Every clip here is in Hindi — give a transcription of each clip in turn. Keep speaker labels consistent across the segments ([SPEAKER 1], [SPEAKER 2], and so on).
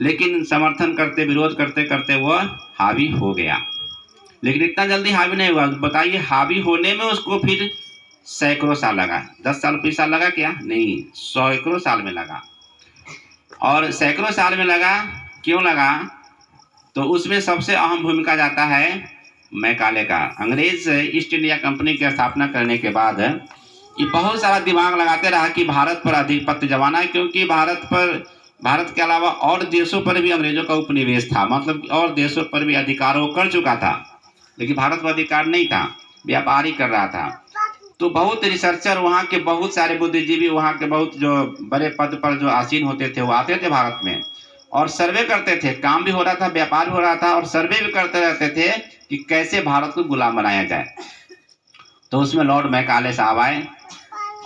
[SPEAKER 1] लेकिन समर्थन करते, विरोध करते करते वह हावी हो गया। लेकिन इतना जल्दी हावी नहीं हुआ। बताइए, हावी होने में उसको फिर सैकड़ों साल लगा। 10 साल 20 साल लगा क्या? नहीं, सैकड़ों साल में लगा। और सैकड़ों साल में लगा, क्यों लगा? तो उसमें सबसे अहम भूमिका जाता है मैकाले का। अंग्रेज ईस्ट इंडिया कंपनी की स्थापना करने के बाद ये बहुत सारा दिमाग लगाते रहा कि भारत पर आधिपत्य जमाना है, क्योंकि भारत के अलावा और देशों पर भी अंग्रेजों का उपनिवेश था, मतलब और देशों पर भी अधिकार वो कर चुका था, लेकिन भारत पर अधिकार नहीं था, व्यापार ही कर रहा था। तो बहुत रिसर्चर, वहाँ के बहुत सारे बुद्धिजीवी, वहाँ के बहुत जो बड़े पद पर जो आसीन होते थे वो आते थे भारत में और सर्वे करते थे। काम भी हो रहा था, व्यापार भी हो रहा था और सर्वे भी करते रहते थे कि कैसे भारत को गुलाम बनाया जाए। तो उसमें लॉर्ड मैकाले साहब आए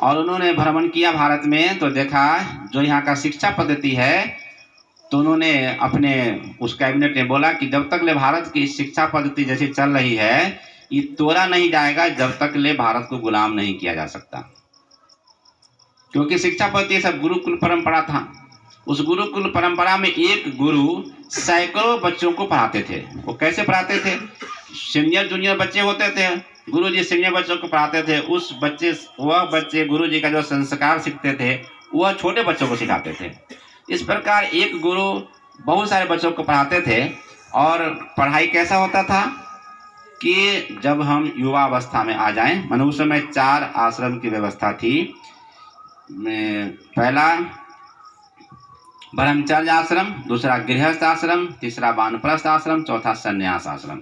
[SPEAKER 1] और उन्होंने भ्रमण किया भारत में। तो देखा जो यहाँ का शिक्षा पद्धति है, तो उन्होंने अपने उस कैबिनेट में बोला कि जब तक ले भारत की शिक्षा पद्धति जैसी चल रही है ये तोड़ा नहीं जाएगा, जब तक ले भारत को गुलाम नहीं किया जा सकता। क्योंकि शिक्षा पद्धति सब गुरुकुल परंपरा था। उस गुरुकुल परंपरा में एक गुरु सैकड़ों बच्चों को पढ़ाते थे। वो कैसे पढ़ाते थे? सीनियर जूनियर बच्चे होते थे, गुरुजी सीनियर बच्चों को पढ़ाते थे। वह बच्चे गुरुजी का जो संस्कार सीखते थे वह छोटे बच्चों को सिखाते थे। इस प्रकार एक गुरु बहुत सारे बच्चों को पढ़ाते थे। और पढ़ाई कैसा होता था कि जब हम युवा अवस्था में आ जाएं, मानो उस समय 4 आश्रम की व्यवस्था थी। पहला ब्रह्मचर्य आश्रम, दूसरा गृहस्थ आश्रम, तीसरा वानप्रस्थ आश्रम, चौथा संन्यास आश्रम।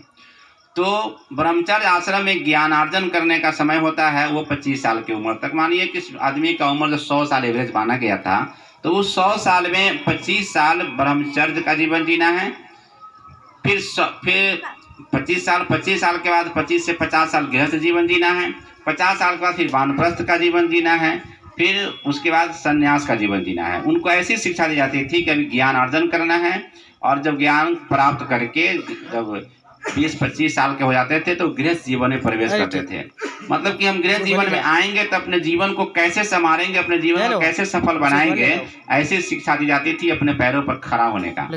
[SPEAKER 1] तो ब्रह्मचर्य आश्रम में ज्ञानार्जन करने का समय होता है वो 25 साल की उम्र तक। मानिए कि आदमी का उम्र जो 100 साल एवरेज माना गया था, तो उस 100 साल में 25 साल ब्रह्मचर्य का जीवन जीना है। फिर 25 साल के बाद 25 से 50 साल गृहस्थ जीवन जीना है। 50 साल के बाद फिर वानप्रस्थ का जीवन जीना है। फिर उसके बाद संन्यास का जीवन जीना है। उनको ऐसी शिक्षा दी जाती थी कि अभी ज्ञान अर्जन करना है, और जब ज्ञान प्राप्त करके जब 20-25 साल के हो जाते थे तो गृहस्थ जीवन में प्रवेश करते थे। मतलब कि हम गृहस्थ जीवन में आएंगे तो अपने जीवन को कैसे संभालेंगे, अपने जीवन को कैसे सफल बनाएंगे, ऐसी शिक्षा दी जाती थी अपने पैरों पर खड़ा होने का।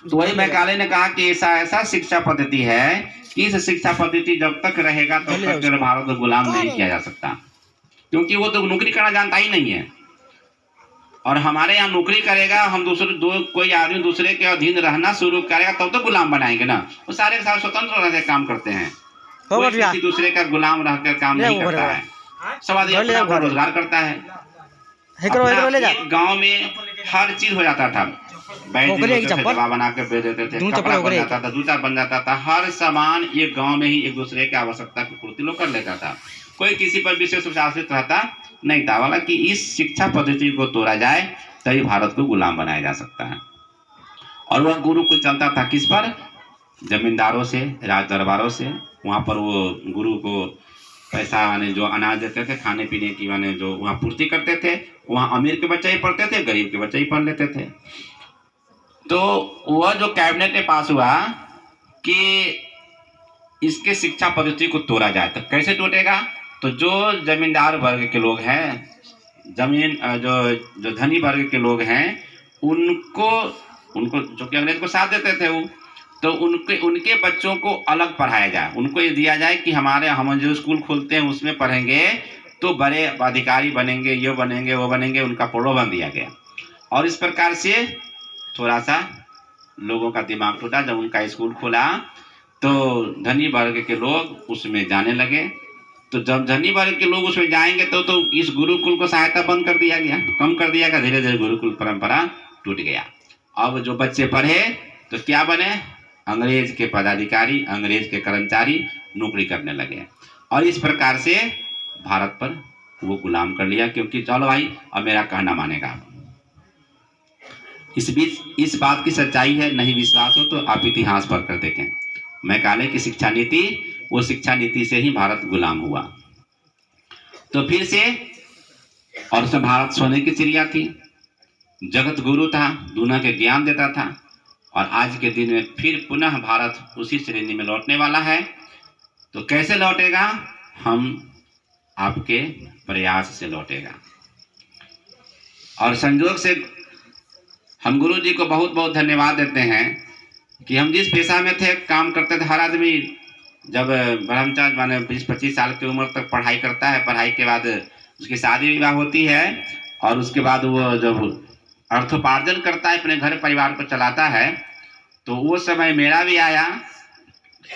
[SPEAKER 1] तो वही मैकाले ने कहा कि ऐसा शिक्षा पद्धति है कि इस शिक्षा पद्धति जब तक रहेगा तब तक भारत को गुलाम नहीं किया जा सकता, क्योंकि वो तो नौकरी करना जानता ही नहीं है। और हमारे यहाँ नौकरी करेगा, हम कोई आदमी दूसरे के अधीन रहना शुरू करेगा तब तो गुलाम बनाएंगे ना। वो सारे के सारे स्वतंत्र रहकर काम करते हैं, कोई किसी दूसरे का गुलाम रहकर काम नहीं करता है। सब आदमी अपना रोजगार करता है। गाँव में हर चीज हो जाता था, दवा बना कर बेच देते थे, कपड़ा बन जाता था, जूता बन जाता था, हर सामान एक गांव में ही एक दूसरे की आवश्यकता की पूर्ति लोग कर लेता था। कोई किसी पर विशेष रूप से आश्रित रहता नहीं था। वाला कि इस शिक्षा पद्धति को तोड़ा जाए तभी भारत को गुलाम बनाया जा सकता है। और वह गुरुकुल चलता था किस पर? जमींदारों से, राज दरबारों से। वहाँ पर वो गुरु को पैसा माने जो अनाज देते थे, खाने पीने की माने जो वहाँ पूर्ति करते थे। वहाँ अमीर के बच्चे ही पढ़ते थे, गरीब के बच्चे ही पढ़ लेते थे। तो वह जो कैबिनेट में पास हुआ कि इसके शिक्षा पद्धति को तोड़ा जाए। तो कैसे टूटेगा? तो जो जमींदार वर्ग के लोग हैं, जो धनी वर्ग के लोग हैं, उनको जो कि अंग्रेज को साथ देते थे वो, तो उनके बच्चों को अलग पढ़ाया जाए। उनको ये दिया जाए कि हम जो स्कूल खोलते हैं उसमें पढ़ेंगे तो बड़े अधिकारी बनेंगे, ये बनेंगे वो बनेंगे, उनका प्रलोभन दिया गया। और इस प्रकार से थोड़ा सा लोगों का दिमाग टूटा। जब उनका स्कूल खोला तो धनी वर्ग के लोग उसमें जाने लगे। तो जब धनी वर्ग के लोग उसमें जाएंगे तो इस गुरुकुल को सहायता बंद कर दिया गया, कम कर दिया गया। धीरे धीरे गुरुकुल परंपरा टूट गया। अब जो बच्चे पढ़े तो क्या बने? अंग्रेज के पदाधिकारी, अंग्रेज के कर्मचारी नौकरी करने लगे। और इस प्रकार से भारत पर वो गुलाम कर लिया, क्योंकि चलो भाई अब मेरा कहना मानेगा। इस बीच इस बात की सच्चाई है, नहीं विश्वास हो तो आप इतिहास पढ़ कर देखें। मैकाले की शिक्षा नीति, वो शिक्षा नीति से ही भारत गुलाम हुआ। तो फिर से, और सब भारत सोने की चिड़िया थी, जगत गुरु था, दुनिया के ज्ञान देता था। और आज के दिन में फिर पुनः भारत उसी श्रेणी में लौटने वाला है। तो कैसे लौटेगा? हम आपके प्रयास से लौटेगा। और संयोग से हम गुरु जी को बहुत बहुत धन्यवाद देते हैं कि हम जिस पेशा में थे, काम करते थे, हर आदमी जब ब्रह्मचार्य माने 20-25 साल की उम्र तक पढ़ाई करता है, पढ़ाई के बाद उसकी शादी विवाह होती है और उसके बाद वो जब अर्थोपार्जन करता है, अपने घर परिवार को चलाता है, तो वो समय मेरा भी आया।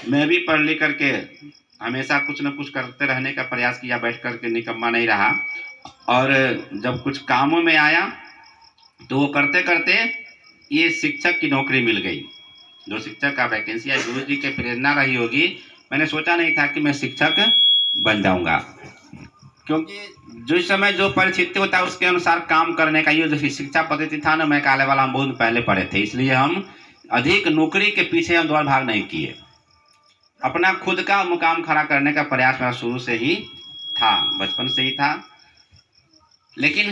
[SPEAKER 1] मैं भी पढ़ लिख करके हमेशा कुछ न कुछ करते रहने का प्रयास किया, बैठ करके निकम्मा नहीं रहा। और जब कुछ कामों में आया तो वो करते करते ये शिक्षक की नौकरी मिल गई। जो शिक्षक का वैकेंसी है, गुरु जी की प्रेरणा रही होगी। मैंने सोचा नहीं था कि मैं शिक्षक बन जाऊंगा, क्योंकि जो समय जो परिस्थिति होता है उसके अनुसार काम करने का ये जो शिक्षा पद्धति था ना, मैं काले वाला हम बहुत पहले पढ़े थे, इसलिए हम अधिक नौकरी के पीछे हम दौड़ भाग नहीं किए। अपना खुद का मुकाम खड़ा करने का प्रयास मेरा शुरू से ही था, बचपन से ही था। लेकिन